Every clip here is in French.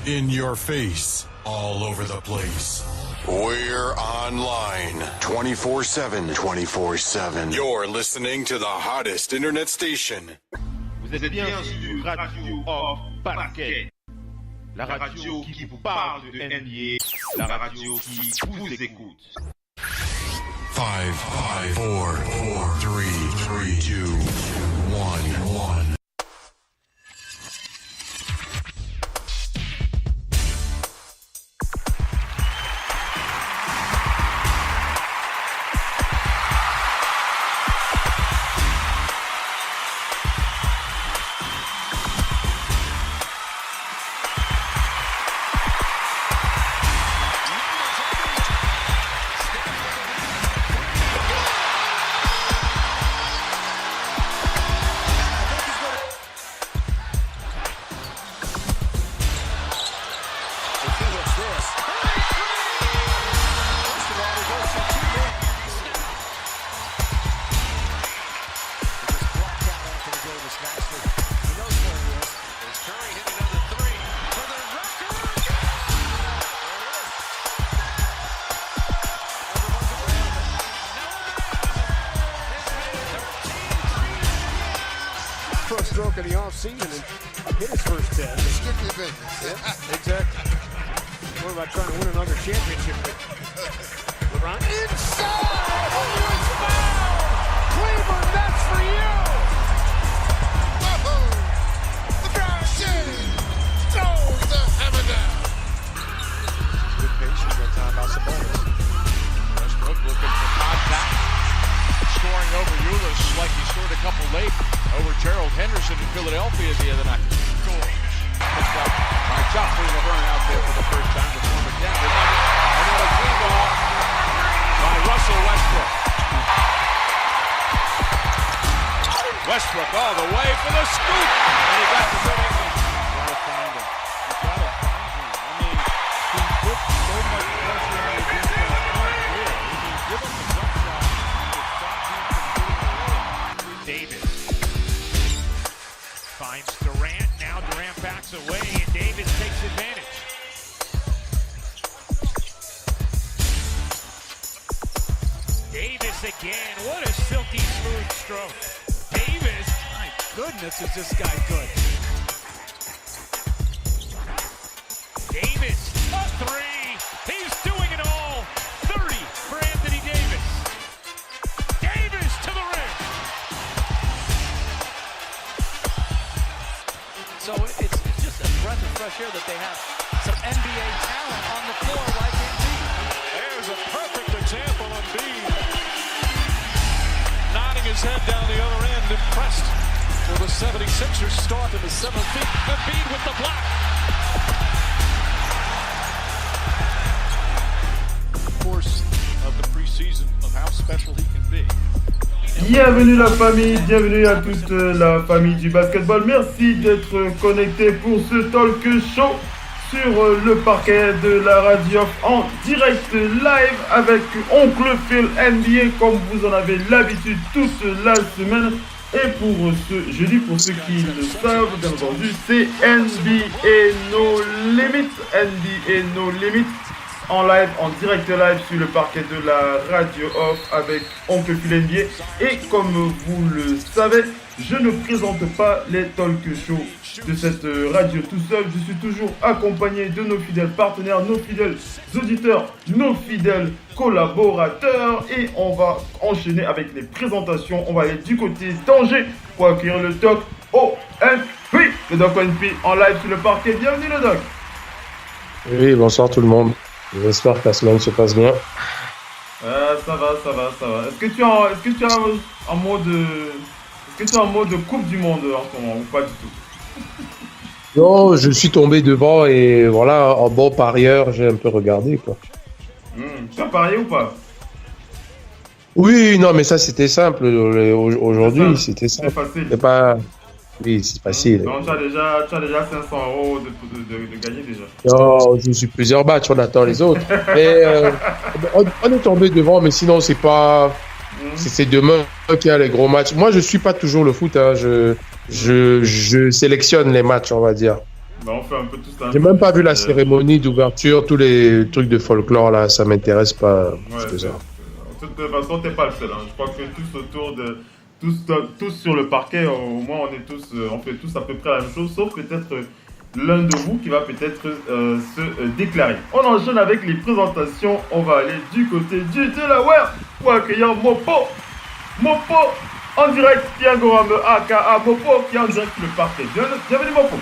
In your face, all over the place. We're online 24/7. 24/7. You're listening to the hottest internet station. Vous êtes bien sur Radio Off Parquet. La radio qui vous parle de NBA. La radio qui vous écoute. 5, 4, 3, 2, 1. Stroke of the off-season and hit his first 10. Strictly business. Yeah, exactly. What about trying to win another championship? LeBron inside! Oh, it's foul! Cleveland, that's for you! Whoa! LeBron James throws the hammer down. Good patience that time by Sabonis. Westbrook looking for contact. Scoring over Ulis like he scored a couple late over Gerald Henderson in Philadelphia the other night. Picked up by Joffrey Laverne out there for the first time to form a Denver Nugget. And then a clean ball by Russell Westbrook. Westbrook all the way for the scoop. And he got the winning. Gotta find him. You gotta find him. I mean, he put so much pressure on the defense. Give him the jump shot to stop him from getting away. Davis finds Durant. Now Durant backs away and Davis takes advantage. Davis again. What a silky smooth stroke. Davis. My goodness, is this guy good? Davis. A three. He's doing it all. 30 for Anthony Davis. Davis to the rim. So it's just a breath of fresh air that they have some NBA talent on the floor like Embiid. There's a perfect example of Embiid nodding his head down the other end, impressed with the 76ers start in the 7th feet. Embiid with the block. Course of the preseason of how special he can be. Bienvenue la famille, bienvenue à toute la famille du basketball. Merci d'être connecté pour ce talk show sur le parquet de la radio en direct live avec Oncle Phil NBA comme vous en avez l'habitude toute la semaine. Et pour ce jeudi, pour ceux qui le savent, bien entendu, c'est NBA No Limit. NBA No Limit. En live, en direct live sur le parquet de la radio off avec Oncle Phil NBA. Et comme vous le savez, je ne présente pas les talk shows de cette radio tout seul. Je suis toujours accompagné de nos fidèles partenaires, nos fidèles auditeurs, nos fidèles collaborateurs. Et on va enchaîner avec les présentations. On va aller du côté d'Angers pour accueillir le Doc ONP. Le Doc ONP en live sur le parquet. Bienvenue le Doc. Oui, bonsoir tout le monde. J'espère que la semaine se passe bien. Ça va. Est-ce que tu as un mode Coupe du Monde en ce moment ou pas du tout? Non, je suis tombé devant et voilà, en bon parieur, j'ai un peu regardé quoi. Tu as parié ou pas? Oui, non, mais ça c'était simple. Aujourd'hui, c'était simple. C'est facile. C'est pas. Oui, c'est facile. Donc tu as déjà 500 € de gagner déjà. Non, je suis plusieurs matchs, on attend les autres. Mais on est tombé devant, mais sinon c'est pas. C'est demain qu'il y a les gros matchs. Moi, je suis pas toujours le foot. Hein. Je sélectionne les matchs, on va dire. Bah, on fait un peu tout ça. J'ai même pas vu la cérémonie d'ouverture, tous les trucs de folklore là, ça m'intéresse pas. Ouais, de toute façon, t'es pas le seul. Hein. Je crois que tous autour de. Tous sur le parquet, au moins on fait tous à peu près la même chose, sauf peut-être l'un de vous qui va peut-être se déclarer. On enchaîne avec les présentations. On va aller du côté du Delaware pour accueillir Mopo. Mopo en direct, Pierre Gorame, aka Mopo, qui est en direct sur le parquet. Bienvenue Mopo.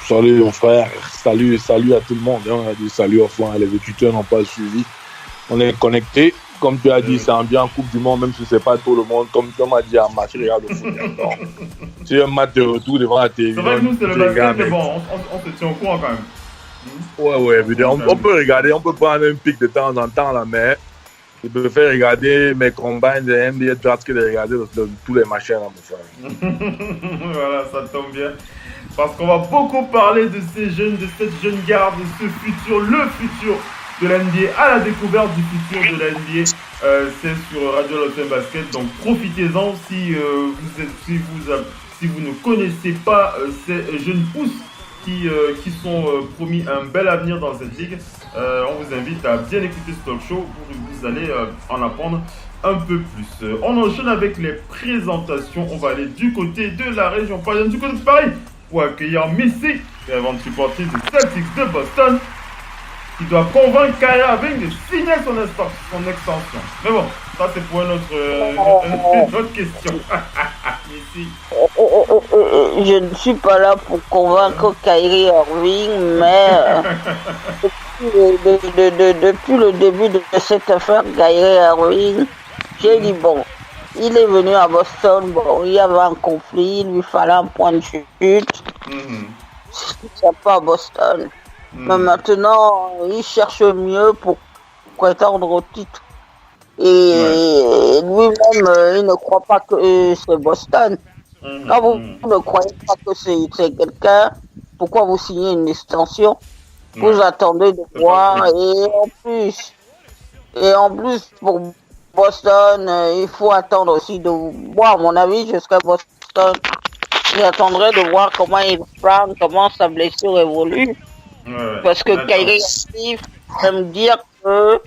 Salut mon frère, salut à tout le monde. On a dit salut au fond, les étudiants n'ont pas suivi. On est connectés. Comme tu as dit, c'est un bien Coupe du Monde, même si c'est pas tout le monde. Comme tu m'as dit, un match, regarde le foot. C'est un match de retour devant la télévision. C'est vrai que nous, c'est le basket, mais bon, on se tient au courant quand même. Ouais, évidemment. On peut regarder, on peut prendre un pic de temps en temps, là, mais je préfère regarder mes combines de NBA Draft que de regarder tous les machins, là, mon frère. Voilà, ça tombe bien. Parce qu'on va beaucoup parler de ces jeunes, de cette jeune garde, de ce futur, le futur de l'NBA, à la découverte du futur de l'NBA. C'est sur Radio Lotem Basket, donc profitez-en si vous ne connaissez pas ces jeunes pousses qui sont promis un bel avenir dans cette ligue. On vous invite à bien écouter ce talk show pour que vous allez en apprendre un peu plus. On enchaîne avec les présentations. On va aller du côté de la région parisienne, du côté de Paris, pour accueillir Missy, qui est avant de supporter des Celtics de Boston, qui doit convaincre Kyrie Irving de signer son extension. Mais bon, ça c'est pour une autre question. Missy. Je ne suis pas là pour convaincre Kyrie Irving, mais depuis le début de cette affaire Kyrie Irving, j'ai dit bon, il est venu à Boston, bon, il y avait un conflit, il lui fallait un point de chute. C'est pas à Boston. Mais maintenant, il cherche mieux pour prétendre au titre. Et lui-même, il ne croit pas que c'est Boston. Quand vous ne croyez pas que c'est quelqu'un, pourquoi vous signez une extension? Vous attendez de voir. Et en plus, pour Boston, il faut attendre aussi de voir, à mon avis, jusqu'à Boston. J'attendrai de voir comment il prend, comment sa blessure évolue. Parce que Kyrie aime dire que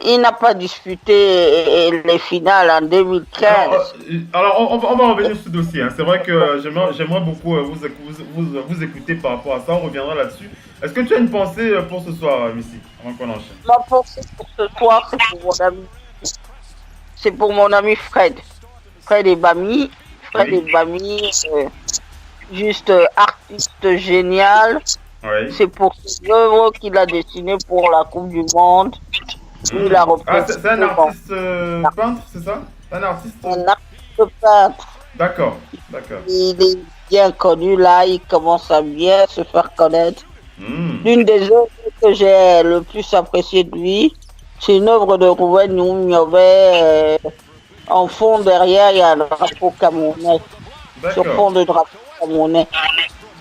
il n'a pas disputé les finales en 2015. Alors on va revenir sur ce dossier. Hein. C'est vrai que j'aimerais beaucoup vous écouter par rapport à ça. On reviendra là-dessus. Est-ce que tu as une pensée pour ce soir, Missy, avant qu'on enchaîne? Ma pensée pour ce soir, c'est pour mon ami Fred. Fred Ebami. Fred Ebami, juste artiste génial. Oui. C'est pour ses œuvres qu'il a dessinées pour la Coupe du Monde. Il a c'est un artiste peintre, c'est ça? Un artiste peintre. D'accord. Il est bien connu là, il commence à bien se faire connaître. L'une des œuvres que j'ai le plus appréciée de lui, c'est une œuvre de Ruben Nyové. En fond derrière, il y a le drapeau camerounais. Sur fond de drapeau camerounais.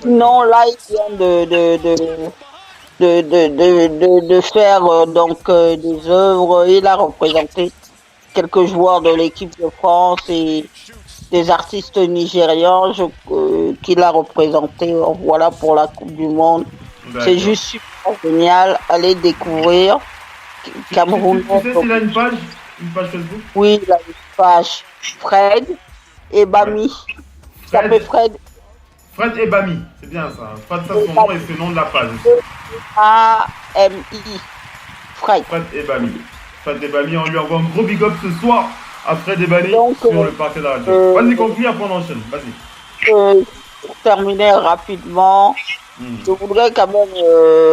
Non, là, il vient de faire des œuvres. Il a représenté quelques joueurs de l'équipe de France et des artistes nigérians qu'il a représenté. Voilà pour la Coupe du Monde. C'est juste super génial. Allez découvrir. Cameroun. Tu sais s'il a une page Facebook? Oui, il a une page. Fred Ebami. Il s'appelle Fred Ebami, c'est bien ça. Fred, ça son nom et c'est le nom de la page. A-M-I. Fred Ebami. Fred Ebami, on lui envoie un gros big up ce soir à Fred Ebami sur le parquet de la radio. Vas-y, conclue, après on enchaîne. Vas-y. Pour terminer rapidement, je voudrais quand même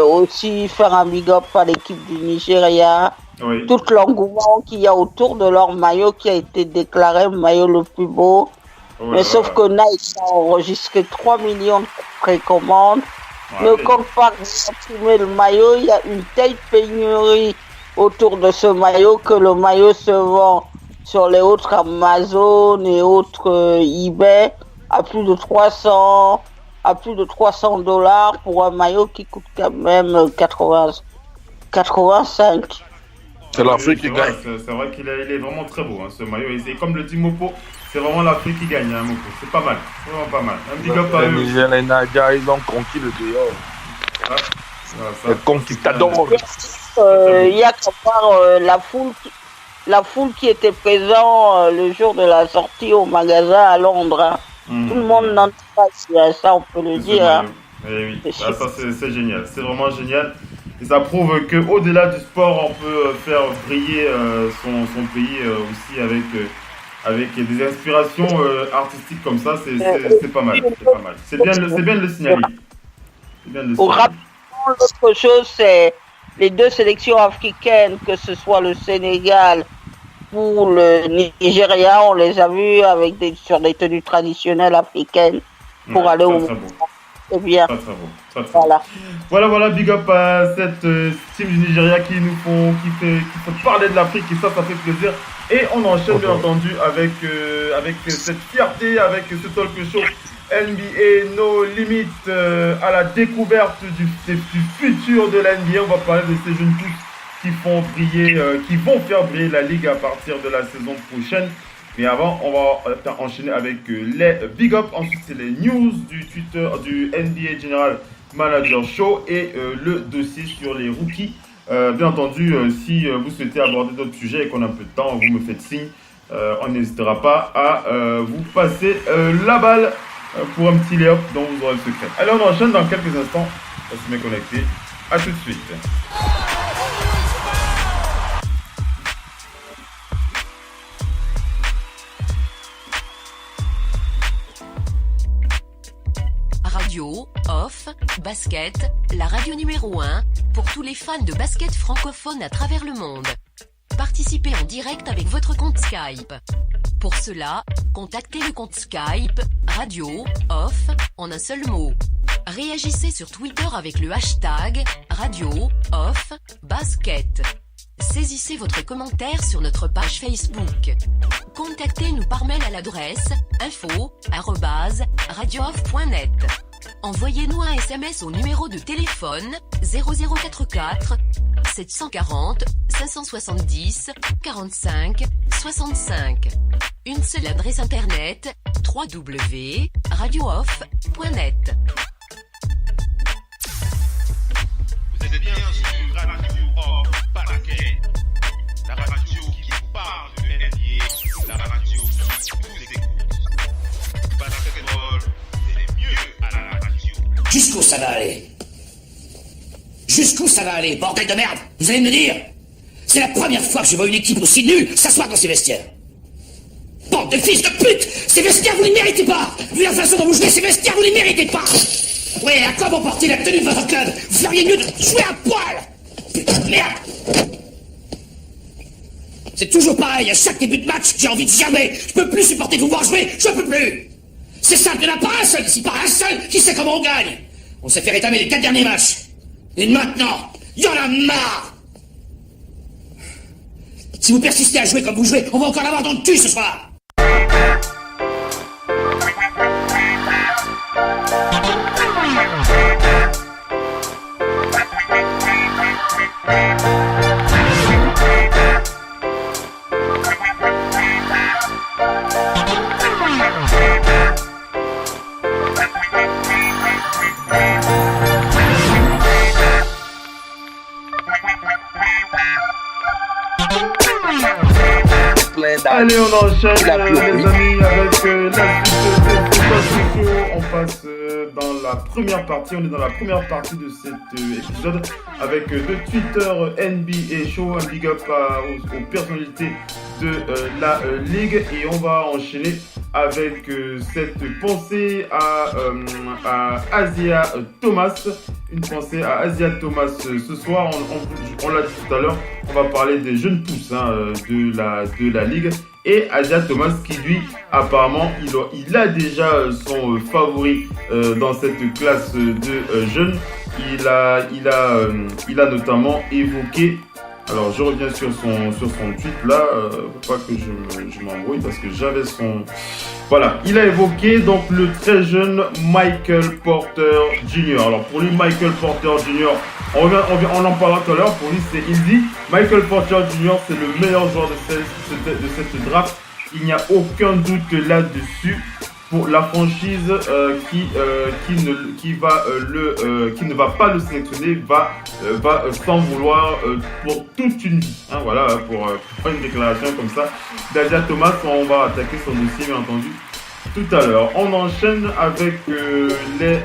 aussi faire un big up à l'équipe du Nigeria. Oui. Tout l'engouement qu'il y a autour de leur maillot qui a été déclaré maillot le plus beau. Mais sauf que Nike a enregistré 3 millions de précommandes. Ne compte pas imprimer le maillot, il y a une telle pénurie autour de ce maillot que le maillot se vend sur les autres Amazon et autres eBay à plus de 300 $ pour un maillot qui coûte quand même 85. C'est l'Afrique qui gagne. C'est vrai qu'il est vraiment très beau, hein, ce maillot. Et c'est comme le dit Mopo, c'est vraiment l'Afrique qui gagne, hein, Mopo. C'est pas mal, c'est vraiment pas mal. Un big up à eux. Les Nigériens, les Nadia, ils ont conquis le dehors. Les conquistadors. Il y a qu'à voir la foule qui était présente le jour de la sortie au magasin à Londres. Hein. Tout le monde n'en pas si ça, on peut le dire. Hein. Oui. Ça c'est génial, c'est vraiment génial. Et ça prouve qu'au-delà du sport, on peut faire briller son pays aussi avec des inspirations artistiques comme ça. C'est pas mal. C'est bien de le signaler. Rapidement, l'autre chose, c'est les deux sélections africaines, que ce soit le Sénégal ou le Nigeria, on les a vus sur des tenues traditionnelles africaines pour aller au monde. C'est bien. Voilà, big up à cette team du Nigeria qui fait parler de l'Afrique et ça fait plaisir. Et on enchaîne bien entendu avec cette fierté, avec ce talk show NBA No Limit à la découverte du futur de la NBA. On va parler de ces jeunes pousses qui vont faire briller la ligue à partir de la saison prochaine. Mais avant, on va enchaîner avec les big up. Ensuite, c'est les news du Twitter du NBA General Manager Show et le dossier sur les rookies. Bien entendu, si vous souhaitez aborder d'autres sujets et qu'on a un peu de temps, vous me faites signe. On n'hésitera pas à vous passer la balle pour un petit lay-up dont vous aurez le secret. Allez, on enchaîne dans quelques instants. On se met connecté. A tout de suite. Radio, off, basket, la radio numéro 1 pour tous les fans de basket francophone à travers le monde. Participez en direct avec votre compte Skype. Pour cela, contactez le compte Skype, radio, off, en un seul mot. Réagissez sur Twitter avec le hashtag, radio, off, basket. Saisissez votre commentaire sur notre page Facebook. Contactez-nous par mail à l'adresse info@radiooff.net. Envoyez-nous un SMS au numéro de téléphone 0044 740 570 45 65. Une seule adresse internet www.radiooff.net. Vous êtes bien sur Radio Off Basket, la radio qui vous parle de NBA, la radio qui vous écoute. Basketball, c'est mieux à la radio. Jusqu'où ça va aller? Jusqu'où ça va aller, bordel de merde? Vous allez me dire? C'est la première fois que je vois une équipe aussi nulle s'asseoir dans ces vestiaires. Bande de fils de pute! Ces vestiaires, vous ne les méritez pas! Vu la façon dont vous jouez, ces vestiaires, vous ne les méritez pas! Ouais, à quoi vous portez la tenue de votre club? Vous feriez mieux de jouer à poil! Putain de merde! C'est toujours pareil, à chaque début de match, j'ai envie de germer. Je peux plus supporter de vous voir jouer, je peux plus! C'est simple, il n'y en a pas un seul ici, pas un seul qui sait comment on gagne! On s'est fait rétamer les 4 derniers matchs. Et maintenant, il y en a marre! Si vous persistez à jouer comme vous jouez, on va encore l'avoir dans le cul ce soir! Allez, on enchaîne les amis avec la suite de ce on passe dans la première partie. On est dans la première partie de cet épisode avec le Twitter NBA Show. Un big up aux personnalités de la ligue et on va enchaîner avec cette pensée à Asia Thomas. Une pensée à Asia Thomas ce soir. On l'a dit tout à l'heure, on va parler des jeunes pousses de la ligue. Et Asia Thomas qui lui apparemment il a déjà son favori dans cette classe de jeunes. Il a notamment évoqué, alors je reviens sur son tweet là, faut pas que je m'embrouille parce que j'avais son Voilà, il a évoqué donc le très jeune Michael Porter Jr. Alors pour lui, Michael Porter Jr., on en parlera tout à l'heure, pour lui il dit Michael Porter Jr. c'est le meilleur joueur de cette draft, il n'y a aucun doute là-dessus. Pour la franchise qui ne va pas le sélectionner va s'en vouloir pour toute une vie. Hein, voilà, pour une déclaration comme ça. Daja Thomas, on va attaquer son dossier bien entendu tout à l'heure. On enchaîne avec les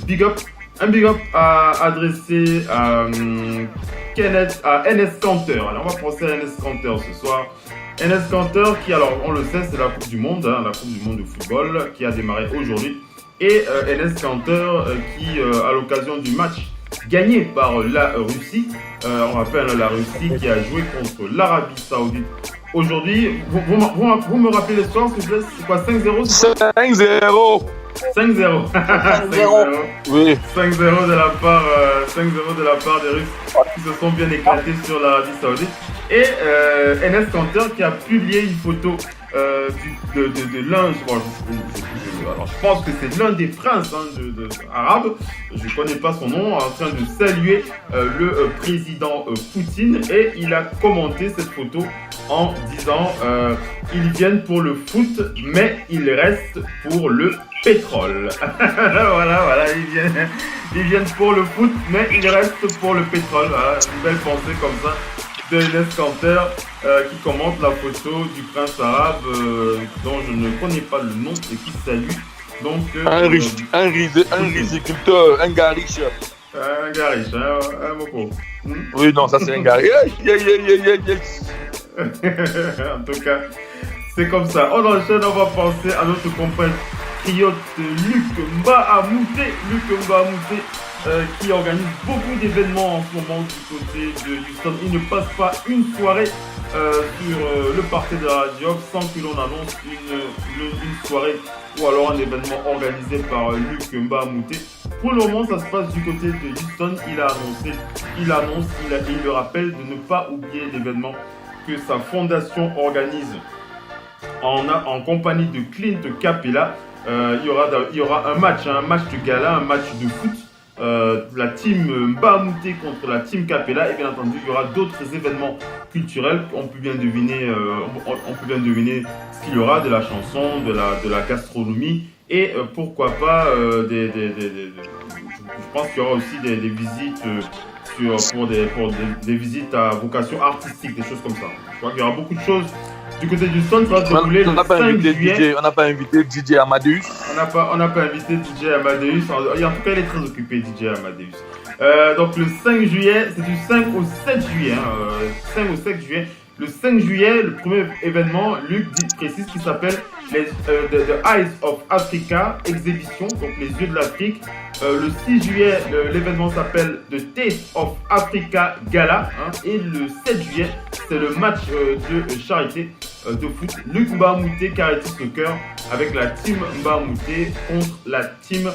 big up. Un big up à adresser à Enes Kanter. Alors on va penser à Enes Kanter ce soir. Enes Kanter qui, alors on le sait, c'est la Coupe du Monde, la Coupe du Monde de football qui a démarré aujourd'hui. Et Enes Kanter qui, à l'occasion du match gagné par la Russie, on rappelle la Russie qui a joué contre l'Arabie Saoudite aujourd'hui. Vous me rappelez l'histoire, s'il vous plaît, c'est quoi, 5-0 5-0 5-0. 5-0. Oui. 5-0 de la part des Russes qui se sont bien éclatés sur l'Arabie Saoudite. Et Enes Kanter qui a publié une photo de l'un, alors je pense que c'est l'un des princes arabes, je ne connais pas son nom, en train de saluer le président Poutine, et il a commenté cette photo en disant ils viennent pour le foot mais ils restent pour le pétrole. voilà, ils viennent pour le foot mais ils restent pour le pétrole. Voilà, une belle pensée comme ça de Enes Kanter qui commente la photo du prince arabe dont je ne connais pas le nom et qui salue donc un riziculteur, un gars riche. Un gars riche, un mopo. Oui, non, ça c'est un gars riche. En tout cas, c'est comme ça. On enchaîne, on va penser à notre compatriote Luc Mbamute. Qui organise beaucoup d'événements en ce moment du côté de Houston. Il ne passe pas une soirée sur le parquet de la radio sans que l'on annonce une soirée ou alors un événement organisé par Luc Mbamute. Pour le moment, ça se passe du côté de Houston. Il le rappelle de ne pas oublier l'événement que sa fondation organise en compagnie de Clint Capela. Il y aura un match de gala, un match de foot. La team Mbamute contre la team Capela, et bien entendu il y aura d'autres événements culturels. On peut bien deviner ce qu'il y aura, de la chanson, de la gastronomie et pourquoi pas je pense qu'il y aura aussi des visites pour des visites à vocation artistique, des choses comme ça. Je crois qu'il y aura beaucoup de choses. Du côté du Houston, ça va se dérouler le 5 juillet. On n'a pas invité DJ Amadeus. On n'a pas invité DJ Amadeus. En tout cas, il est très occupé, DJ Amadeus. Donc le 5 juillet, c'est du 5 au 7 juillet. 5 au 7 juillet. Le 5 juillet, le premier événement, Luc précise qu'il s'appelle The Eyes of Africa Exhibition, donc les yeux de l'Afrique. Le 6 juillet, l'événement s'appelle The Taste of Africa Gala. Et le 7 juillet, c'est le match de charité de foot. Luc Mbamute Caritis Soccer avec la team Mbamute contre la team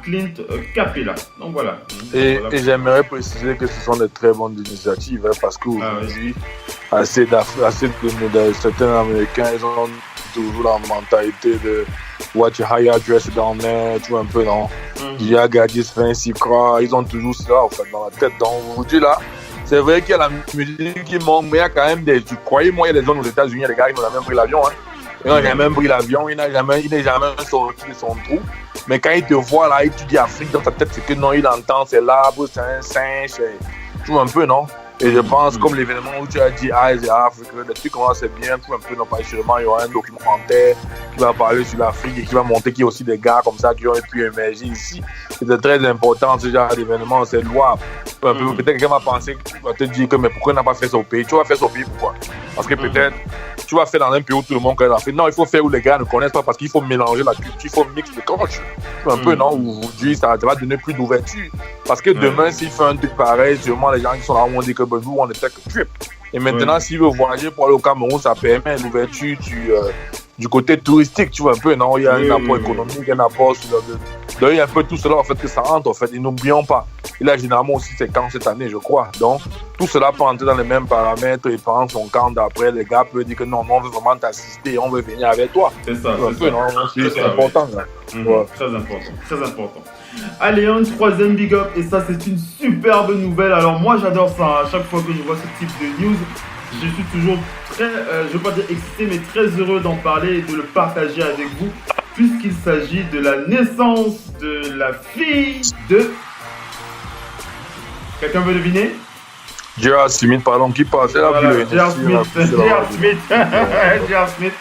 Clint Capela. Donc voilà. Et j'aimerais préciser que ce sont de très bonnes initiatives parce qu'aujourd'hui, assez de certains Américains, ils ont toujours la mentalité de watch higher dress down there, tu vois un peu, non? Gia Gadis Fancy Cra, ils ont toujours ça en fait dans la tête. Donc aujourd'hui là, c'est vrai qu'il y a la musique qui manque, mais il y a quand même des. Tu croyais, moi, il y a des zones aux États-Unis, les gars, ils n'ont jamais pris l'avion. Ils n'ont jamais pris l'avion, il n'est jamais sorti de son trou. Mais quand il te voit là, il te dit Afrique dans ta tête, c'est que non, il entend, c'est l'arbre, c'est un singe, tu vois un peu, non? Et je pense, comme l'événement où tu as dit Eyes Africa, des trucs comme ça, c'est bien, tout un peu, non pas sûrement, il y aura un documentaire qui va parler sur l'Afrique et qui va montrer qu'il y a aussi des gars comme ça qui ont pu émerger ici. C'est très important, ce genre d'événement, c'est louable. Peut-être quelqu'un va penser, va te dire que, mais pourquoi on n'a pas fait ça au pays? Tu vas faire ça au pays, pourquoi? Parce que peut-être, tu vas faire dans un pays où tout le monde connaît l'Afrique. Non, il faut faire où les gars ne connaissent pas parce qu'il faut mélanger la culture, il faut mixer les cultures. Un peu, non? Aujourd'hui, ça va donner plus d'ouverture. Parce que demain, s'il fait un truc pareil, sûrement les gens qui sont là vont dire que nous, on était que trip. Et maintenant, s'il veut voyager pour aller au Cameroun, ça permet l'ouverture du côté touristique, tu vois un peu, non? Il y a un apport économique, un apport sur il y a un peu tout cela, en fait, que ça rentre, en fait. Et n'oublions pas, Il a généralement aussi ses camps cette année, je crois. Donc, tout cela peut entrer dans les mêmes paramètres et pendant son camp d'après, les gars peuvent dire que non, on veut vraiment t'assister, on veut venir avec toi. C'est ça. C'est important. Là. Très important, très important. Allez, un troisième big up, et ça, c'est une superbe nouvelle. Alors, moi, j'adore ça. À chaque fois que je vois ce type de news, je suis toujours très, je ne veux pas dire excité, mais très heureux d'en parler et de le partager avec vous, puisqu'il s'agit de la naissance de la fille de... Quelqu'un veut deviner? J.R. Smith, pardon, qui passe? Voilà, J.R. Smith.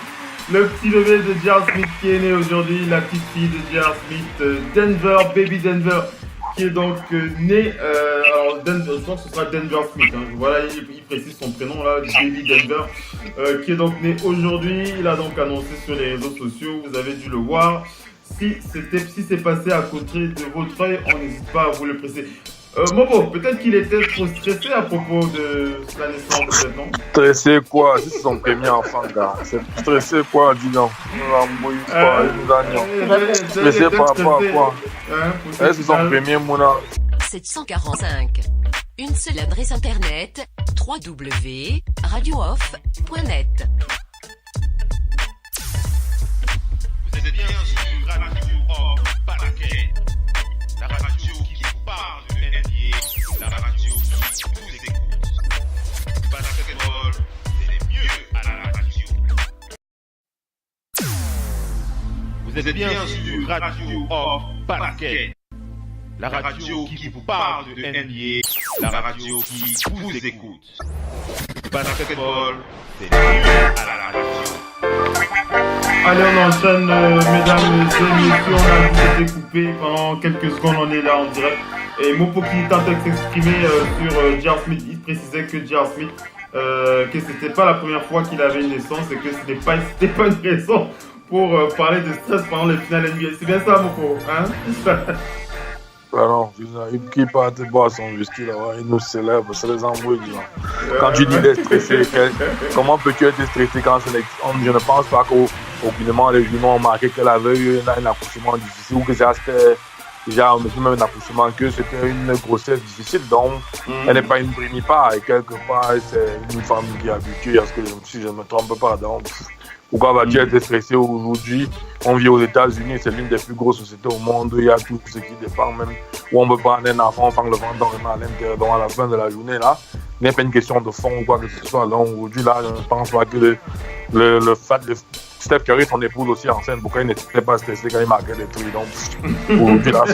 Le petit bébé de J.R. Smith qui est né aujourd'hui, la petite fille de J.R. Smith, Denver, Baby Denver, qui est donc né, alors Denver, je pense que ce sera Denver Smith, hein. Voilà, il précise son prénom là, Baby Denver, qui est donc né aujourd'hui. Il a donc annoncé sur les réseaux sociaux, vous avez dû le voir. Si c'est passé à côté de votre œil, on n'hésite pas à vous le presser. Mobo, peut-être qu'il était trop stressé à propos de la naissance de cet enfant. Stressé quoi? C'est son premier enfant, gars. C'est stressé quoi, dis donc? Stressé par rapport à quoi? C'est son premier mouna. 745. Une seule adresse internet, www.radiooff.net. Vous êtes bien sur Radio Off Parquet, la radio qui vous parle de NBA, la radio qui vous écoute. Basketball, c'est mieux à la radio. Vous êtes bien sur Radio Off Parquet, la radio qui vous parle de NBA, la radio qui vous écoute. Basketball, c'est mieux à la radio. Allez, on enchaîne, mesdames et messieurs, on a été coupé pendant quelques secondes, on est là en direct. Et Mopo qui tentait de s'exprimer sur J.R. Smith, il précisait que J.R. Smith, que c'était pas la première fois qu'il avait une naissance et que c'était pas une raison pour parler de stress pendant les finales NBA. C'est bien ça, Mopo, hein? Non, qui part boire son whisky là-bas, il nous célèbre, c'est les embrouilles. Quand tu dis d'être stressé, comment peux-tu être stressé quand je ne pense pas qu'aucunement les journaux ont marqué qu'elle avait eu un accouchement difficile ou que c'était déjà même un accouchement, que c'était une grossesse difficile, donc elle n'est pas une primipare et quelque part c'est une femme qui est habituée à ce que si je ne me trompe pas, donc pourquoi vas-tu être stressé aujourd'hui? On vit aux États-Unis, c'est l'une des plus grosses sociétés au monde, il y a tout ce qui dépend même, où on peut prendre un enfant, faire le ventre à l'intérieur, donc à la fin de la journée là, il n'est pas une question de fond ou quoi que ce soit, donc aujourd'hui là, je ne pense pas que le fait de Steph Curry, son épouse aussi enceinte, pourquoi il n'était pas stressé quand il marquait des trucs, donc aujourd'hui là, je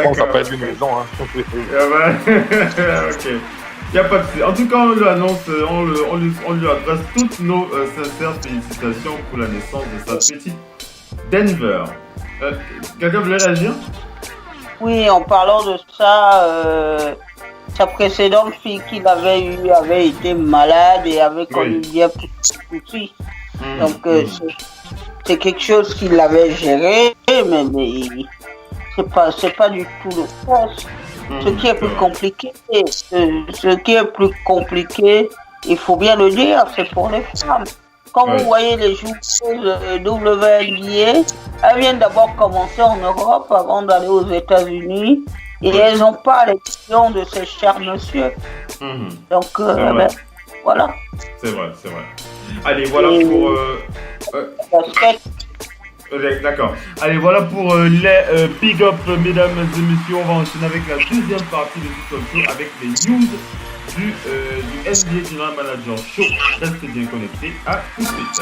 pense que ça peut être une raison. Ok. Il n'y a pas de souci. En tout cas, on lui annonce, on lui adresse toutes nos sincères félicitations pour la naissance de sa petite Denver. Quelqu'un voulait réagir? Oui, en parlant de ça, sa précédente fille qu'il avait eue avait été malade et avait connu bien plus de soucis. Donc, c'est quelque chose qu'il avait géré, mais c'est pas du tout le stress. Ce qui est plus compliqué, il faut bien le dire, c'est pour les femmes. Quand vous voyez les joueuses WNBA, elles viennent d'abord commencer en Europe avant d'aller aux États-Unis et elles n'ont pas les questions de ces chers monsieur. Donc, voilà. C'est vrai. Allez, voilà D'accord. Allez, voilà pour les big up, mesdames et messieurs. On va enchaîner avec la deuxième partie de ce talk show avec les news du NBA General Manager Show. Restez bien connectés. À tout de suite.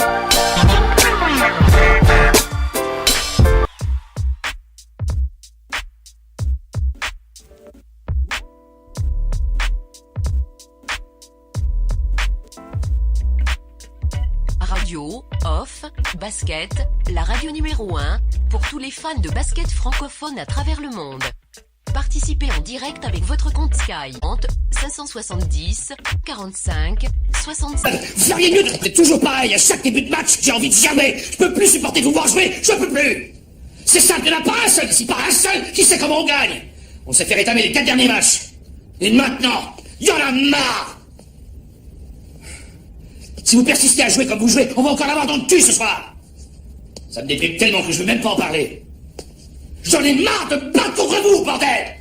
Radio, off, basket, la radio numéro 1 pour tous les fans de basket francophone à travers le monde. Participez en direct avec votre compte Skype 570 45 65. Vous feriez mieux de... C'est toujours pareil, à chaque début de match, j'ai envie de germer. Je peux plus supporter vous voir jouer, je peux plus. C'est simple, il n'y en a pas un seul ici, pas un seul qui sait comment on gagne. On s'est fait rétamer les 4 derniers matchs. Et maintenant, il y en a marre. Si vous persistez à jouer comme vous jouez, on va encore l'avoir dans le cul ce soir. Ça me déprime tellement que je veux même pas en parler. J'en ai marre de battre contre vous, bordel.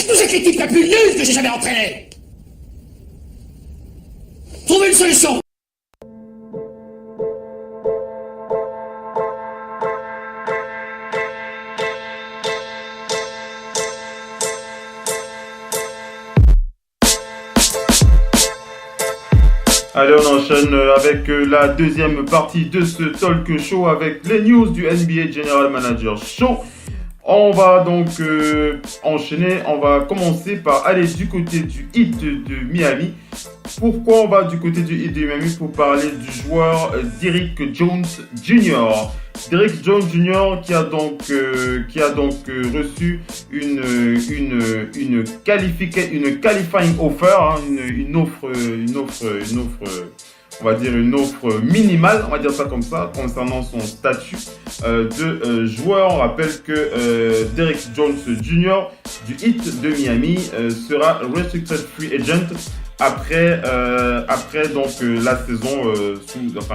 Vous êtes l'équipe la plus nulle que j'ai jamais entraînée. Trouvez une solution. Allez, on enchaîne avec la deuxième partie de ce talk show avec les news du NBA General Manager Show. On va donc enchaîner, on va commencer par aller du côté du Heat de Miami. Pourquoi on va du côté du Heat de Miami? Pour parler du joueur Derrick Jones Jr. Derrick Jones Jr. qui a donc reçu une qualifying offer, hein, une offre, on va dire une offre minimale, on va dire ça comme ça, concernant son statut de joueur. On rappelle que Derrick Jones Jr. du Heat de Miami sera restricted free agent après donc la saison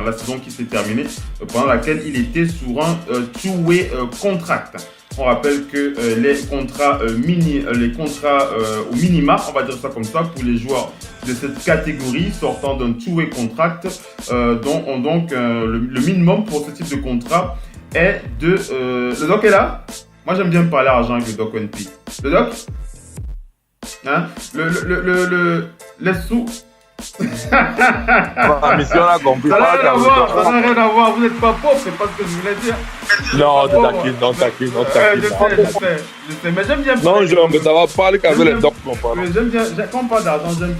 la saison qui s'est terminée, pendant laquelle il était sur un two-way contract. On rappelle que les contrats au minima, on va dire ça comme ça, pour les joueurs de cette catégorie sortant d'un two-way contract, le minimum pour ce type de contrat est de... le doc est là? Moi j'aime bien parler argent avec le doc ONP. Le doc? Hein? Les sous... La mission là compris. Ça n'a rien à voir, vous n'êtes pas pauvre, c'est pas ce que je voulais dire. Non, t'inquiète. Je sais, mais j'aime bien parler. Non, mais ça va parler qu'avec les docs qu'on parle. J'aime bien, quand on parle d'argent, j'aime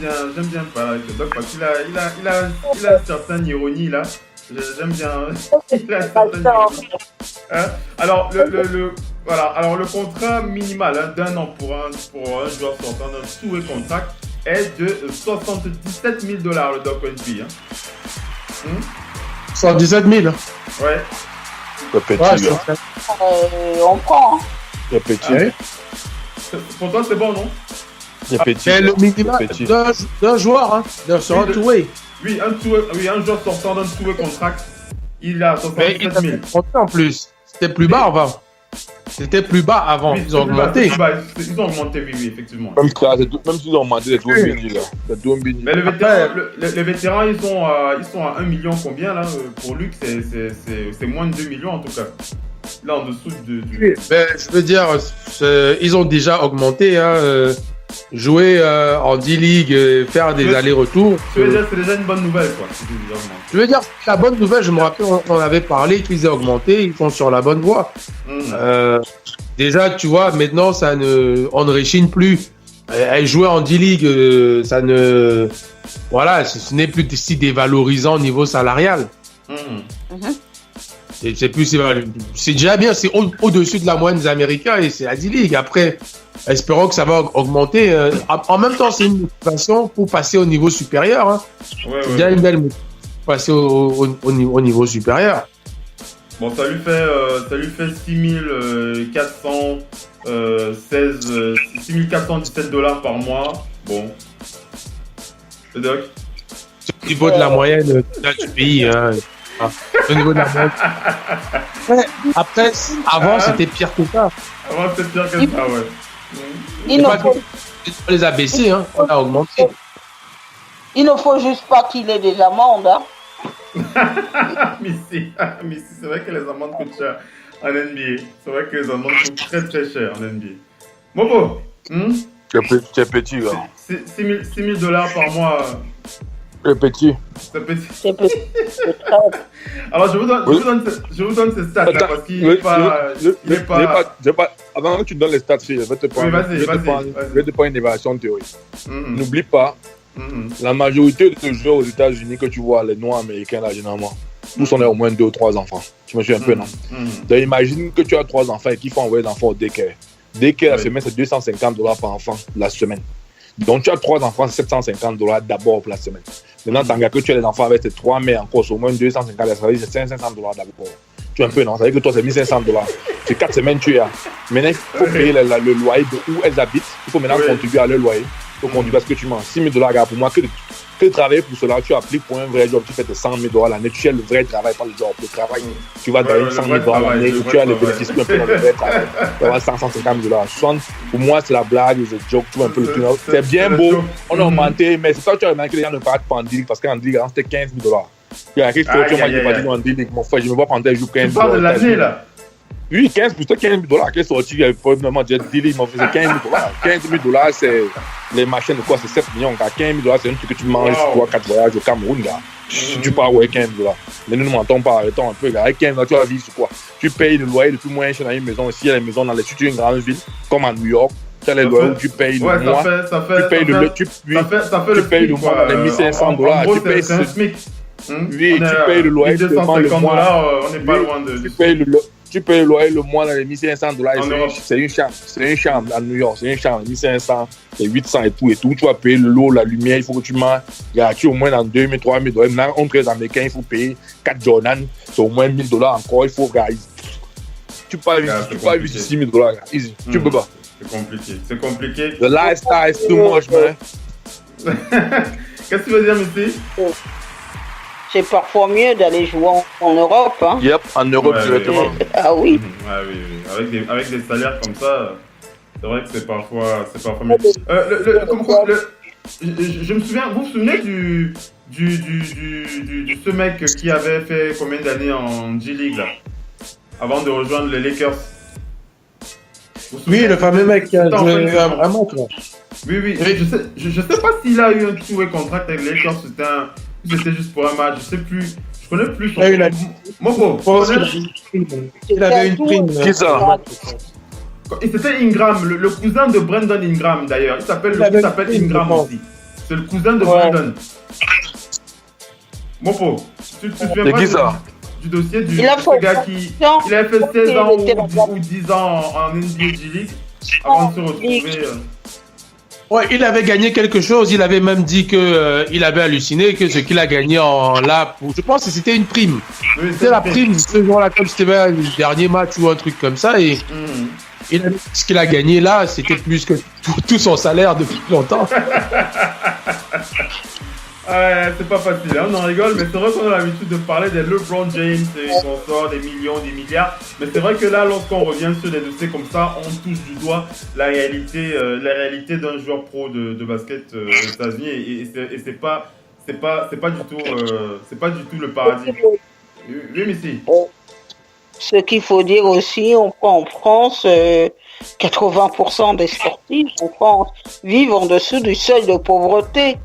bien parler avec le doc parce qu'il a une certaine ironie là. J'aime bien. Il a une certaine ironie. Hein? Alors, le contrat minimal d'un an pour un joueur sortant d'un two-way contract est de $77 000, le Doc ONP. Hein. 117 000. Ouais. Le petit, on prend. Le petit. Pour toi, c'est bon, non? Le petit. Le minimum d'un joueur, hein, sur un two-way. Oui, un joueur sortant d'un two-way contract, il a 77 000. En plus, c'était plus bas avant. C'était plus bas avant, oui, ils ont augmenté. Ils ont augmenté, oui, effectivement. Même s'ils ont augmenté les Doumbini là. Mais les vétérans, ils sont à 1 million combien là? Pour Luc, c'est moins de 2 millions en tout cas. Là, en dessous du... Oui, ben, je veux dire, ils ont déjà augmenté, hein, jouer en D-League, faire des allers-retours. C'est déjà une bonne nouvelle, quoi. Je veux dire, la bonne nouvelle, je me rappelle, on avait parlé qu'ils aient augmenté, ils sont sur la bonne voie. Déjà, tu vois, maintenant, on ne réchine plus. Jouer en D-League, ce n'est plus si dévalorisant au niveau salarial. C'est déjà bien, c'est au-dessus de la moyenne des Américains et c'est la D-League. Après, espérons que ça va augmenter. En même temps, c'est une motivation pour passer au niveau supérieur. Hein. C'est déjà une belle motivation pour passer au niveau supérieur. Bon, ça lui fait 6 417 $ par mois. Bon. Le doc? Au niveau de la moyenne du pays. Hein. Au niveau de la moyenne. Après, avant, c'était pire que ça. Avant, c'était pire que ça, ouais. On les a baissés, hein. On a augmenté. Il ne faut juste pas qu'il ait des amendes, hein. Mais c'est vrai que les amendes coûtent cher en NBA. C'est vrai que les amendes coûtent très très cher en NBA. Mobo, tu es petit, là. 6 000 $ par mois. C'est petit. C'est petit. Alors, je vous donne ces stats là parce qu'il n'est pas. Avant que tu donnes les stats, je vais te prendre une évaluation théorique. N'oublie pas. La majorité des joueurs aux États-Unis que tu vois, les Noirs américains là, généralement, tous on a au moins 2 ou 3 enfants. Tu me suis un peu, non? Donc imagine que tu as 3 enfants et qu'il faut envoyer les enfants au daycare. Daycare, la semaine, c'est $250 par enfant la semaine. Donc tu as 3 enfants, c'est $750 d'abord pour la semaine. Maintenant, tant que tu as les enfants avec tes 3 mères encore, c'est au moins 250, ça veut dire c'est $500 d'abord. Tu es un peu, non? Ça veut dire que toi, c'est $1 500. C'est 4 semaines tu es là. Maintenant, il faut payer le loyer de où elles habitent. Il faut maintenant contribuer à leur loyer. Donc, on dit parce que tu manges $6 000, pour moi, que peux travailler pour cela, tu appliques pour un vrai job, tu fais tes 100 000 $ l'année, tu as le vrai travail, pas le job, le travail. Tu vas gagner 100 000 $ l'année, tu as les bénéfices un peu dans le vrai travail. Tu vas 150 000 $. Pour moi, c'est la blague, c'est le joke, tu vois un peu le truc. C'est bien beau, on a augmenté, mais c'est ça que tu as remarqué que les gens ne partent pas en deal parce qu'en deal, c'était 15 000 $. Il y a quelque chose qui m'a dit pas dit en deal, mon frère, je me vois pendant un jour 15 000 $. Tu parles de l'année là? Oui, 15 000 $. Qui est sorti, il y avait probablement déjà deal, il m'a fait 15 000 $. 15 000 $, c'est les machines de quoi? C'est 7 millions. 15 000 $, c'est un truc que tu manges 3-4 voyages au Cameroun, gars. Si tu pars avec 15 000 $. Mais nous ne mentons pas, arrêtons un peu, gars. Avec 15 000 $, tu vas vivre sur quoi? Tu payes le loyer le plus moins cher dans une maison. Ici, il y a des maisons dans les une grande ville, comme à New York. Tu as les loyers où tu payes le mois. Tu payes le payes le mois dans les 1 500 $. Tu payes c'est un SMIC. Oui, tu payes le loyer le mois. On n'est pas loin de. Tu payes le loyer le mois dans les 1 500 $. C'est une chambre. C'est une chambre à New York. C'est une chambre. 1 500, c'est 800 et tout. Tu vas payer l'eau, la lumière. Il faut que tu manges. Tu au moins dans 2 000, 3 000 $. Maintenant, on très américain, il faut payer 4 Jordan. C'est au moins 1 000 $ encore. Il faut, gars. Tu peux pas vivre 6 000 $. Easy. Tu peux pas. C'est compliqué. The lifestyle is too much, man. Qu'est-ce que tu veux dire, Missy? C'est parfois mieux d'aller jouer en Europe. Hein. Yep, en Europe directement. Ah oui. Oui. Avec des salaires comme ça, c'est vrai que c'est parfois mieux. Je me souviens, vous vous souvenez de ce mec qui avait fait combien d'années en G-League là, avant de rejoindre les Lakers? Oui, le fameux mec qui a joué vraiment quoi. Oui. Je sais pas s'il a eu un two-way contract avec les Lakers, c'était juste pour un match, je sais plus. Je connais plus son il avait une prime. Qui ça? Et c'était Ingram, le cousin de Brandon Ingram d'ailleurs. Il s'appelle Ingram aussi. C'est le cousin de Brandon. Mopo, tu te souviens pas du dossier du gars qui il avait fait 16 ans ou 10 ans en NBA G-League avant de se retrouver. Ouais, il avait gagné quelque chose. Il avait même dit que il avait halluciné que ce qu'il a gagné je pense que c'était une prime. Oui, c'était la prime ce jour-là, comme c'était le dernier match ou un truc comme ça. Et ce qu'il a gagné là, c'était plus que tout son salaire depuis longtemps. C'est pas facile, hein, on en rigole, mais c'est vrai qu'on a l'habitude de parler des LeBron James et consorts, des millions, des milliards. Mais c'est vrai que là, lorsqu'on revient sur des dossiers comme ça, on touche du doigt la réalité d'un joueur pro de basket aux États-Unis et c'est pas du tout le paradis. Oui, Missy. Ce qu'il faut dire aussi, on prend en France 80% des sportifs en France vivent en dessous du seuil de pauvreté.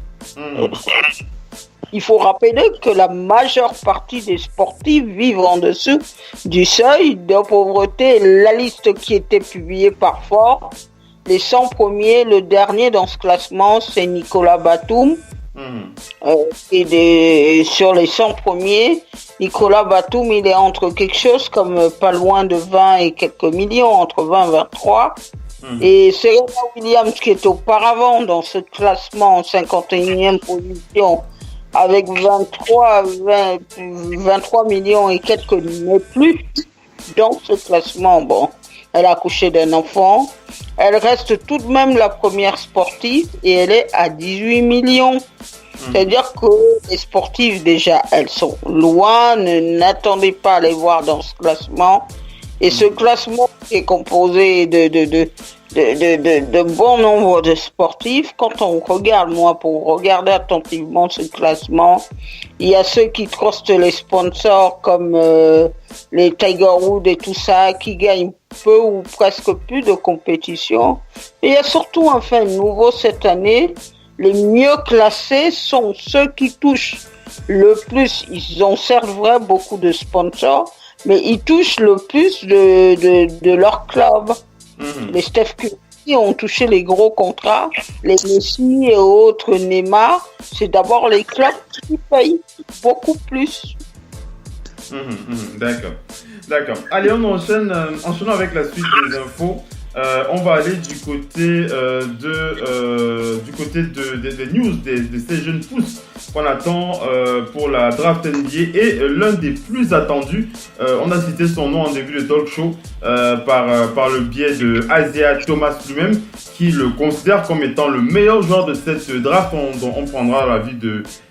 Il faut rappeler que la majeure partie des sportifs vivent en dessous du seuil de pauvreté. La liste qui était publiée par Forbes, les 100 premiers, le dernier dans ce classement, c'est Nicolas Batum. Sur les 100 premiers, Nicolas Batum, il est entre quelque chose comme pas loin de 20 et quelques millions, entre 20 et 23. Et Serena Williams, qui est auparavant dans ce classement en 51e position, avec 23 millions et quelques, mais plus dans ce classement. Bon, elle a accouché d'un enfant. Elle reste tout de même la première sportive et elle est à 18 millions. C'est-à-dire que les sportives, déjà, elles sont loin. N'attendez pas à les voir dans ce classement. Et ce classement est composé de bon nombre de sportifs. Quand on regarde, pour regarder attentivement ce classement, il y a ceux qui trustent les sponsors comme les Tiger Woods et tout ça, qui gagnent peu ou presque plus de compétition. Et il y a surtout un fait nouveau cette année. Les mieux classés sont ceux qui touchent le plus. Ils ont certes vrai beaucoup de sponsors, mais ils touchent le plus de leur club. Les Steph Curry ont touché les gros contrats. Les Messi et autres Neymar, c'est d'abord les clubs qui payent beaucoup plus. D'accord. Allez, on enchaîne avec la suite des infos. On va aller du côté des news de ces jeunes pousses qu'on attend pour la draft NBA et l'un des plus attendus. On a cité son nom en début de talk show par le biais de Isaiah Thomas lui-même, qui le considère comme étant le meilleur joueur de cette draft. On prendra l'avis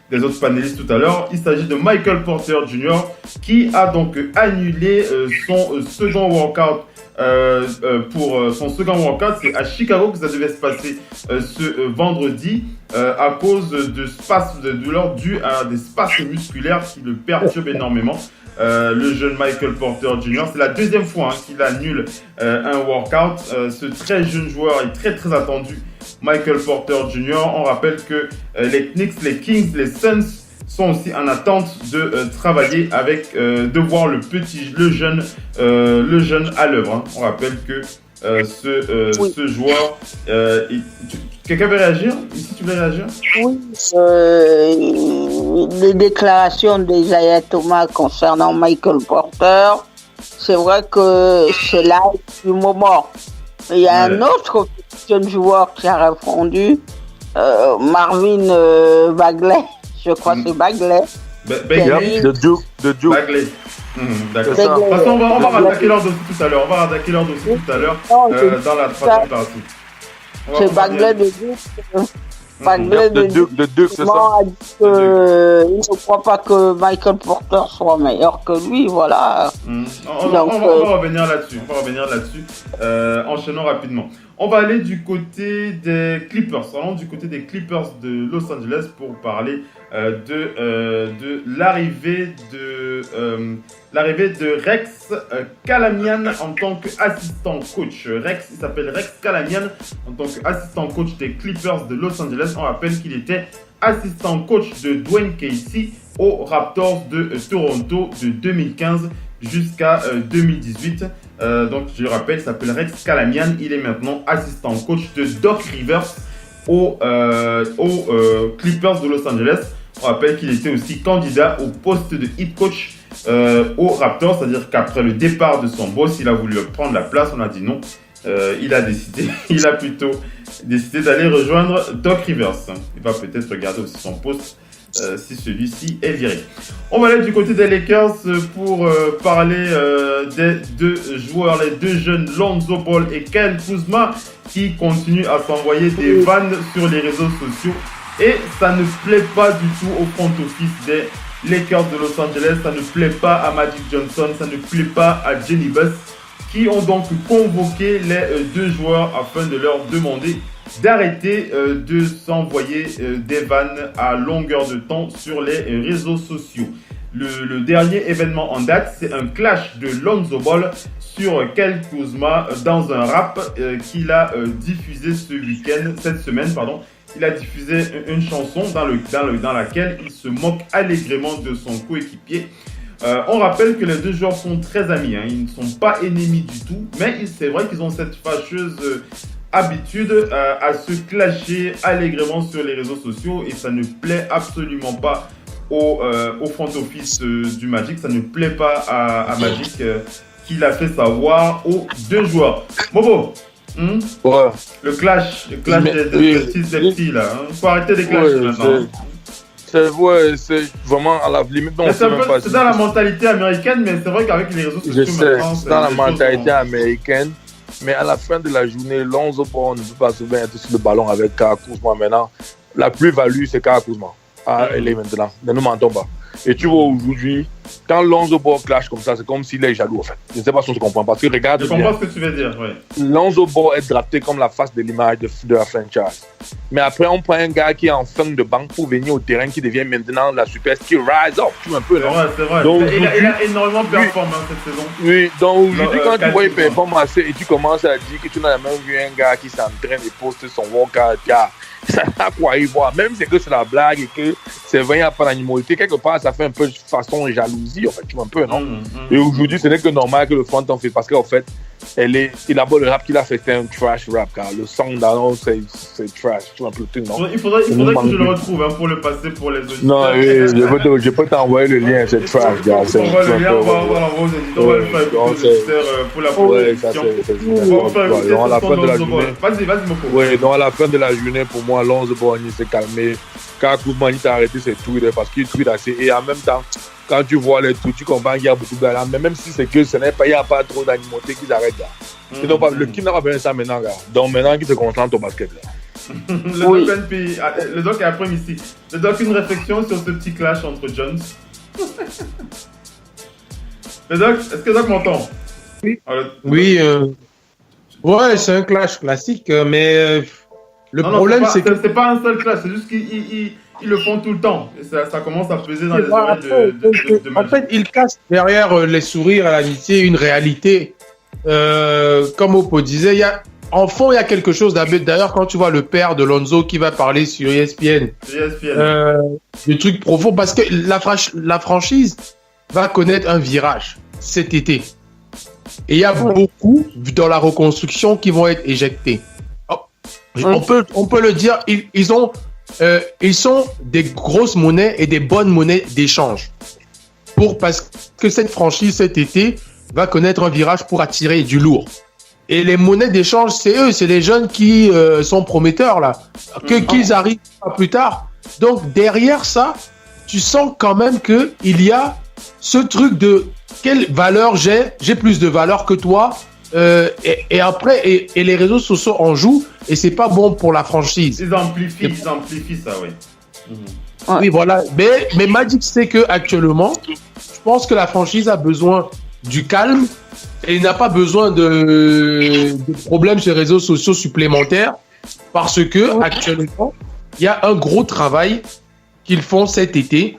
des autres panélistes tout à l'heure. Il s'agit de Michael Porter Jr. qui a donc annulé son second workout. Pour son second workout, c'est à Chicago que ça devait se passer ce vendredi à cause de douleurs dues à des spasmes musculaires qui le perturbent énormément. Le jeune Michael Porter Jr., c'est la deuxième fois qu'il annule un workout. Ce très jeune joueur est très très attendu, Michael Porter Jr. On rappelle que les Knicks, les Kings, les Suns sont aussi en attente de travailler avec, de voir le jeune à l'œuvre. On rappelle que ce joueur... Quelqu'un veut réagir? Ici, tu veux réagir? Oui. Les déclarations d'Isaiah Thomas concernant Michael Porter, c'est vrai que c'est là du moment. Il y a un autre jeune joueur qui a répondu, Marvin Bagley. Je crois que c'est Bagley. De Duke. Bagley. D'accord. De toute façon, on va attaquer leur dossier tout à l'heure. Dans la troisième partie. C'est Bagley de Duke. Bagley de Duke, c'est ça. Il ne croit pas que Michael Porter soit meilleur que lui, voilà. On va revenir là-dessus. Enchaînons rapidement. On va aller du côté des Clippers. Allons du côté des Clippers de Los Angeles pour parler de l'arrivée de Rex Kalamian en tant qu'assistant coach. Il s'appelle Rex Kalamian en tant qu'assistant coach des Clippers de Los Angeles. On rappelle qu'il était assistant coach de Dwayne Casey aux Raptors de Toronto de 2015 jusqu'à 2018. Donc je le rappelle, il s'appelle Rex Kalamian. Il est maintenant assistant coach de Doc Rivers aux Clippers de Los Angeles. On rappelle qu'il était aussi candidat au poste de head coach aux Raptors, c'est-à-dire qu'après le départ de son boss, il a voulu prendre la place. On a dit non. Il a plutôt décidé d'aller rejoindre Doc Rivers. Il va peut-être regarder aussi son poste si celui-ci est viré. On va aller du côté des Lakers pour parler des deux joueurs, les deux jeunes Lonzo Ball et Kyle Kuzma qui continuent à s'envoyer des vannes sur les réseaux sociaux. Et ça ne plaît pas du tout au front office des Lakers de Los Angeles, ça ne plaît pas à Magic Johnson, ça ne plaît pas à Jenny Buss, qui ont donc convoqué les deux joueurs afin de leur demander d'arrêter de s'envoyer des vannes à longueur de temps sur les réseaux sociaux. Le dernier événement en date, c'est un clash de Lonzo Ball sur Kyle Kuzma dans un rap qu'il a diffusé cette semaine. Il a diffusé une chanson dans laquelle il se moque allègrement de son coéquipier. On rappelle que les deux joueurs sont très amis, ils ne sont pas ennemis du tout, mais c'est vrai qu'ils ont cette fâcheuse habitude à se clasher allègrement sur les réseaux sociaux et ça ne plaît absolument pas au front office du Magic, ça ne plaît pas à Magic qui l'a fait savoir aux deux joueurs. Bobo, ouais. Le clash des petits là, faut arrêter les clashs maintenant. C'est vraiment à la limite. C'est dans la mentalité américaine, mais c'est vrai qu'avec les réseaux sociaux, je sais, c'est dans la mentalité américaine. Mais à la fin de la journée, Lonzo Ball ne peut pas se mettre sur le ballon avec Kyle Kuzma maintenant. La plus-value, c'est Kyle Kuzma. Elle est maintenant. Ne nous mentons pas. Et tu vois aujourd'hui, quand Lonzo Ball clash comme ça, c'est comme s'il est jaloux en fait. Je ne sais pas si on se comprend. Parce que regarde. Je comprends ce que tu veux dire, oui. Lonzo Ball est drafté comme la face de l'image de la franchise. Mais après, on prend un gars qui est en fin de banque pour venir au terrain, qui devient maintenant la superstar, qui rise up, tu vois un peu, non? C'est vrai. Donc, il a énormément performé cette saison. Oui, donc aujourd'hui, quand tu vois il performe assez et tu commences à dire que tu n'as même vu un gars qui s'entraîne et poste son workout, ça n'a quoi y voir. Même si c'est la blague et que c'est vrai, il n'y a pas d'animalité, quelque part, ça fait un peu de façon jalousie, en fait, tu vois un peu, non? Et aujourd'hui, ce n'est que normal que le front en fait, parce qu'en fait, il a beau le rap qu'il a fait, c'était un trash rap, car le son d'Arnold, c'est trash. Tu vois un peu le truc, non? Il faudrait que je le retrouve hein, pour le passer pour les auditeurs. Non, je peux t'envoyer le lien, c'est trash, gars. On va le lien, on va l'envoyer aux éditeurs, on va le faire écouter aux auditeurs pour la proposition. Donc à la fin de la journée. Vas-y, Moko. Oui, donc à la fin de la journée, pour moi, Lonzo Ball s'est calmé. Quand Kouzmani t'a arrêté ses tweets, parce qu'il tweet assez. Et en même temps, quand tu vois les tweets, tu comprends qu'il y a beaucoup de gars. Mais même si c'est que il n'y a pas trop d'animauté qu'ils arrêtent là. Le King n'a pas besoin de ça maintenant, gars. Donc maintenant, qu'il te concentre au basket là. Le doc est après ici. Le doc, une réflexion sur ce petit clash entre Jones. Le doc, est-ce que le doc m'entend? Oui. Oui. Ouais, c'est un clash classique, mais le problème, c'est que c'est pas un seul clash, c'est juste qu'ils le font tout le temps. Et ça commence à peser dans les oreilles de en fait, ils cachent derrière les sourires à l'amitié une réalité. Comme Oppo disait, en fond, il y a quelque chose d'abus. D'ailleurs, quand tu vois le père de Lonzo qui va parler sur ESPN, des trucs profonds, parce que la franchise va connaître un virage cet été. Et il y a beaucoup dans la reconstruction qui vont être éjectés. On peut le dire, ils sont des grosses monnaies et des bonnes monnaies d'échange. Parce que cette franchise cet été va connaître un virage pour attirer du lourd. Et les monnaies d'échange, c'est les jeunes qui sont prometteurs là, qu'ils arrivent plus tard. Donc derrière ça, tu sens quand même que il y a ce truc de quelle valeur j'ai plus de valeur que toi. Et après, et les réseaux sociaux en jouent, et c'est pas bon pour la franchise. Ils amplifient ça, oui. Oui, voilà. Mais Magic sait que actuellement, je pense que la franchise a besoin du calme et il n'a pas besoin de problèmes sur les réseaux sociaux supplémentaires parce que actuellement, il y a un gros travail qu'ils font cet été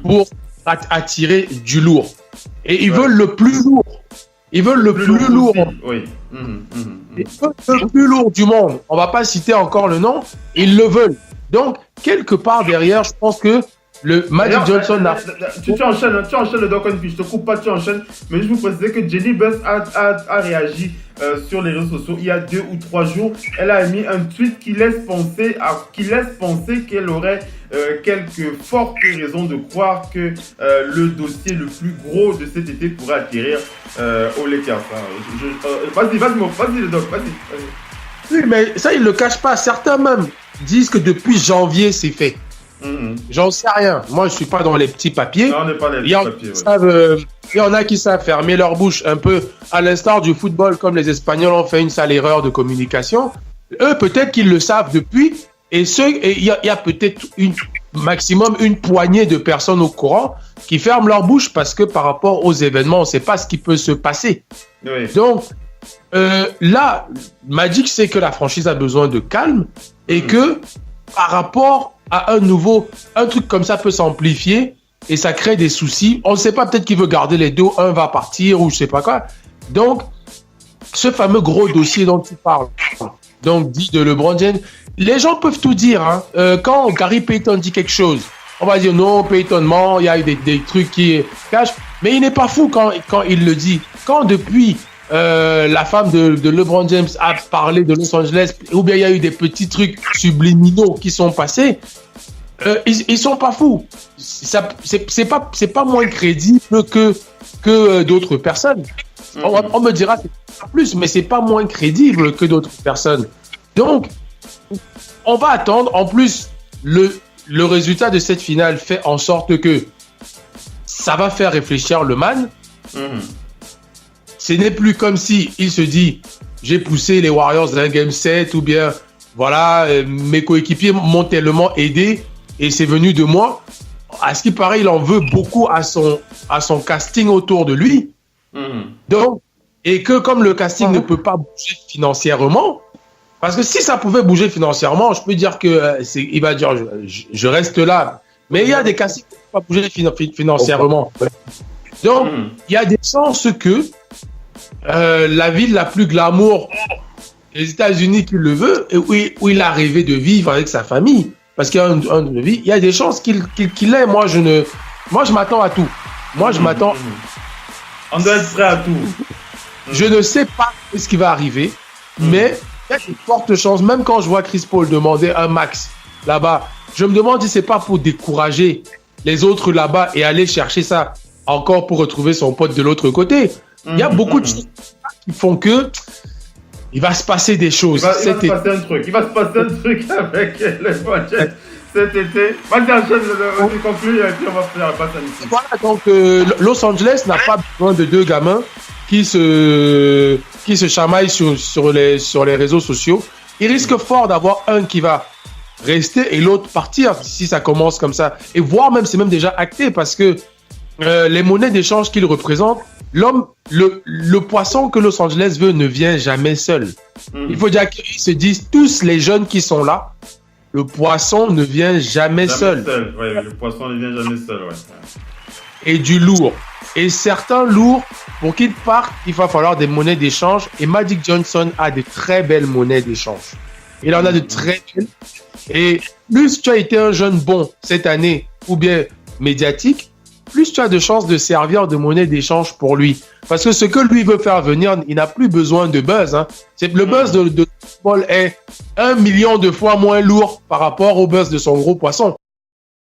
pour attirer du lourd. Et ils veulent le plus lourd. Ils veulent le plus lourd. Oui. Ils veulent le plus lourd du monde. On va pas citer encore le nom. Ils le veulent. Donc, quelque part derrière, je pense que le Magic Johnson a... Tu enchaînes le doc, puis je te coupe pas, tu enchaînes. Mais je vous précise que Jenny Buss a réagi sur les réseaux sociaux il y a 2 ou 3 jours. Elle a mis un tweet qui laisse penser qu'elle aurait quelques fortes raisons de croire que le dossier le plus gros de cet été pourrait atterrir aux Lakers. Vas-y le doc, vas-y. Oui, mais ça, ils ne le cachent pas. Certains même disent que depuis janvier, c'est fait. J'en sais rien. Moi, je suis pas dans les petits papiers. Non, on n'est pas dans les petits papiers. Il y en a qui savent fermer leur bouche un peu, à l'instar du football, comme les Espagnols ont fait une sale erreur de communication. Eux, peut-être qu'ils le savent depuis. Et il y a peut-être maximum une poignée de personnes au courant qui ferment leur bouche parce que par rapport aux événements, on ne sait pas ce qui peut se passer. Oui. Donc, là, Magic sait que la franchise a besoin de calme et que par rapport à un truc comme ça peut s'amplifier et ça crée des soucis. On ne sait pas, peut-être qu'il veut garder les deux, un va partir ou je sais pas quoi. Donc, ce fameux gros dossier dont tu parles, donc dit de LeBron James, les gens peuvent tout dire. Hein. Quand Gary Payton dit quelque chose, on va dire non, Payton ment, il y a eu des trucs qui cachent, mais il n'est pas fou quand il le dit. Quand depuis la femme de LeBron James a parlé de Los Angeles, ou bien il y a eu des petits trucs subliminaux qui sont passés, ils sont pas fous. C'est pas moins crédible que d'autres personnes. On me dira c'est plus, mais c'est pas moins crédible que d'autres personnes. Donc, on va attendre. En plus, le résultat de cette finale fait en sorte que ça va faire réfléchir le man. Ce n'est plus comme si il se dit j'ai poussé les Warriors d'un game 7 ou bien voilà, mes coéquipiers m'ont tellement aidé et c'est venu de moi. À ce qui paraît, il en veut beaucoup à son casting autour de lui. Donc, et que comme le casting ne peut pas bouger financièrement, parce que si ça pouvait bouger financièrement, je peux dire que il va dire je reste là. Mais il y a des castings qui ne peuvent pas bouger financièrement. Donc, il y a des chances que la ville la plus glamour des États-Unis qui le veut, et où il a rêvé de vivre avec sa famille, parce qu'il y a une vie, il y a des chances qu'il l'ait. Moi, je m'attends à tout. Moi, je m'attends. On doit être prêt à tout. Je ne sais pas ce qui va arriver, mais il y a de fortes chances, même quand je vois Chris Paul demander un max là-bas, je me demande si c'est pas pour décourager les autres là-bas et aller chercher ça encore pour retrouver son pote de l'autre côté. Il y a beaucoup de choses qui font que il va se passer des choses. Il va se passer un truc avec les Budgets cet été. Vas-y, enchaîne, on conclut et puis on va faire la passe à Nice. Voilà, donc Los Angeles n'a pas besoin de deux gamins qui se chamaillent sur les réseaux sociaux. Il risque fort d'avoir un qui va rester et l'autre partir si ça commence comme ça. Et voire même, c'est même déjà acté parce que les monnaies d'échange qu'il représente, le poisson que Los Angeles veut ne vient jamais seul. Il faut dire qu'ils se disent tous les jeunes qui sont là, le poisson ne vient jamais seul. Ouais, le poisson ne vient jamais seul, ouais. Et du lourd. Et certains lourds, pour qu'ils partent, il va falloir des monnaies d'échange. Et Magic Johnson a de très belles monnaies d'échange. Il en a de très belles. Et plus tu as été un jeune bon cette année, ou bien médiatique, plus tu as de chances de servir de monnaie d'échange pour lui. Parce que ce que lui veut faire venir, il n'a plus besoin de buzz. Hein. Le buzz de Paul est 1 million de fois moins lourd par rapport au buzz de son gros poisson.